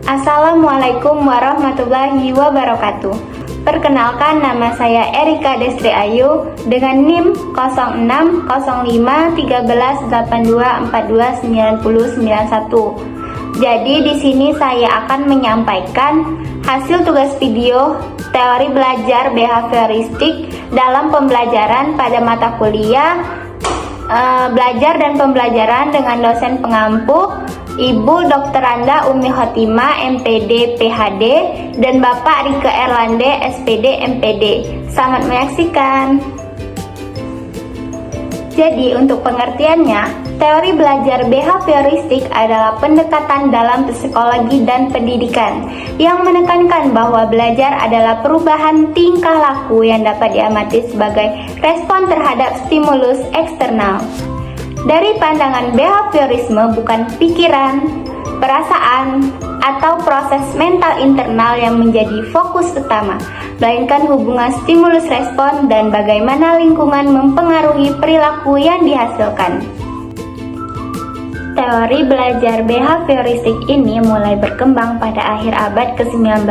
Assalamualaikum warahmatullahi wabarakatuh. Perkenalkan, nama saya Erika Destri Ayu dengan NIM 06051382429091. Jadi di sini saya akan menyampaikan hasil tugas video teori belajar behavioristik dalam pembelajaran pada mata kuliah belajar dan pembelajaran dengan dosen pengampu Ibu Dr. Randa Umi Khotimah MPD PhD dan Bapak Rike Erlande SPD MPD. Selamat menyaksikan. Jadi untuk pengertiannya, teori belajar behavioristik adalah pendekatan dalam psikologi dan pendidikan yang menekankan bahwa belajar adalah perubahan tingkah laku yang dapat diamati sebagai respon terhadap stimulus eksternal. Dari pandangan behaviorisme, bukan pikiran, perasaan, atau proses mental internal yang menjadi fokus utama, melainkan hubungan stimulus respon dan bagaimana lingkungan mempengaruhi perilaku yang dihasilkan. Teori belajar behavioristik ini mulai berkembang pada akhir abad ke-19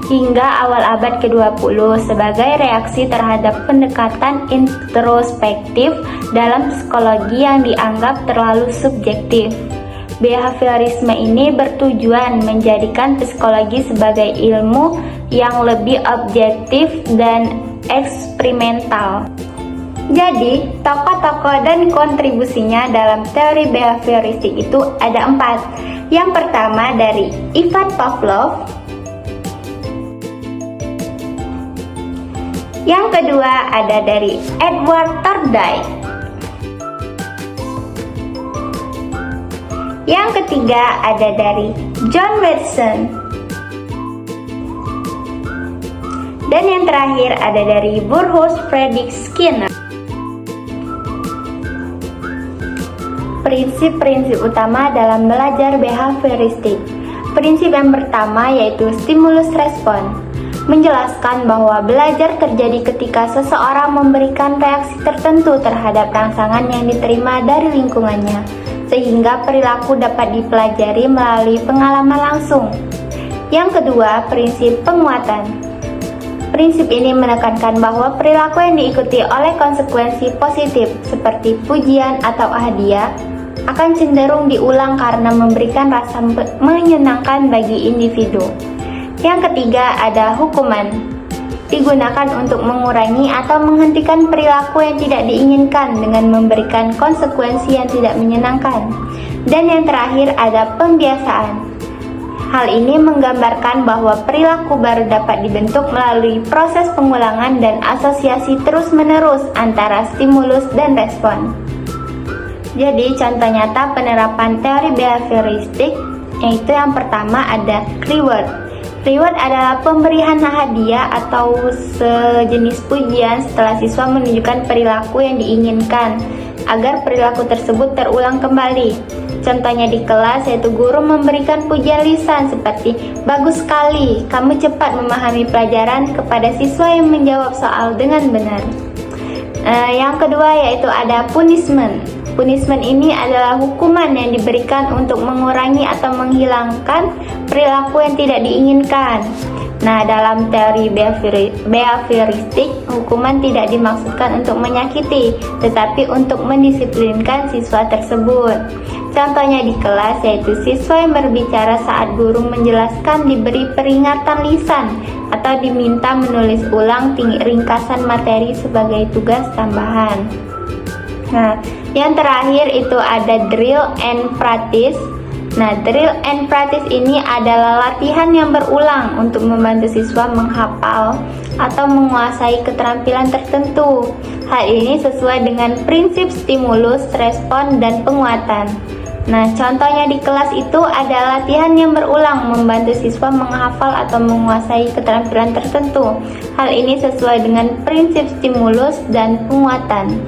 hingga awal abad ke-20 sebagai reaksi terhadap pendekatan introspektif dalam psikologi yang dianggap terlalu subjektif. Behaviorisme ini bertujuan menjadikan psikologi sebagai ilmu yang lebih objektif dan eksperimental. Jadi, tokoh-tokoh dan kontribusinya dalam teori behavioristik itu ada 4. Yang pertama dari Ivan Pavlov. Yang kedua ada dari Edward Thorndike. Yang ketiga ada dari John Watson. Dan yang terakhir ada dari Burrhus Frederick Skinner. Prinsip-prinsip utama dalam belajar behavioristik. Prinsip yang pertama yaitu stimulus respon, menjelaskan bahwa belajar terjadi ketika seseorang memberikan reaksi tertentu terhadap rangsangan yang diterima dari lingkungannya, sehingga perilaku dapat dipelajari melalui pengalaman langsung. Yang kedua, prinsip penguatan. Prinsip ini menekankan bahwa perilaku yang diikuti oleh konsekuensi positif seperti pujian atau hadiah akan cenderung diulang karena memberikan rasa menyenangkan bagi individu. Yang ketiga ada hukuman, digunakan untuk mengurangi atau menghentikan perilaku yang tidak diinginkan dengan memberikan konsekuensi yang tidak menyenangkan. Dan yang terakhir ada pembiasaan. Hal ini menggambarkan bahwa perilaku baru dapat dibentuk melalui proses pengulangan dan asosiasi terus-menerus antara stimulus dan respon. Jadi contoh nyata penerapan teori behavioristik yaitu yang pertama ada reward. Reward adalah pemberian hadiah atau sejenis pujian setelah siswa menunjukkan perilaku yang diinginkan agar perilaku tersebut terulang kembali. Contohnya di kelas yaitu guru memberikan pujian lisan seperti bagus sekali, kamu cepat memahami pelajaran kepada siswa yang menjawab soal dengan benar. Yang kedua yaitu ada punishment. Punishment ini adalah hukuman yang diberikan untuk mengurangi atau menghilangkan perilaku yang tidak diinginkan. Nah, dalam teori behavioristik, hukuman tidak dimaksudkan untuk menyakiti, tetapi untuk mendisiplinkan siswa tersebut. Contohnya di kelas yaitu siswa yang berbicara saat guru menjelaskan diberi peringatan lisan atau diminta menulis ulang ringkasan materi sebagai tugas tambahan. Nah, yang terakhir itu ada drill and practice. Nah, drill and practice ini adalah latihan yang berulang untuk membantu siswa menghafal atau menguasai keterampilan tertentu. Hal ini sesuai dengan prinsip stimulus, respon, dan penguatan. Nah, contohnya di kelas itu ada latihan yang berulang membantu siswa menghafal atau menguasai keterampilan tertentu. Hal ini sesuai dengan prinsip stimulus dan penguatan.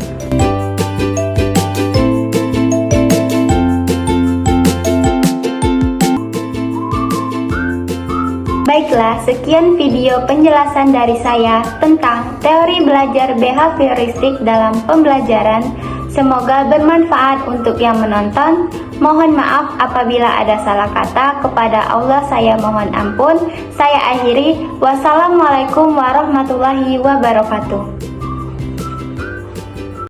Baiklah, sekian video penjelasan dari saya tentang teori belajar behavioristik dalam pembelajaran. Semoga bermanfaat untuk yang menonton. Mohon maaf apabila ada salah kata, kepada Allah saya mohon ampun. Saya akhiri. Wassalamualaikum warahmatullahi wabarakatuh.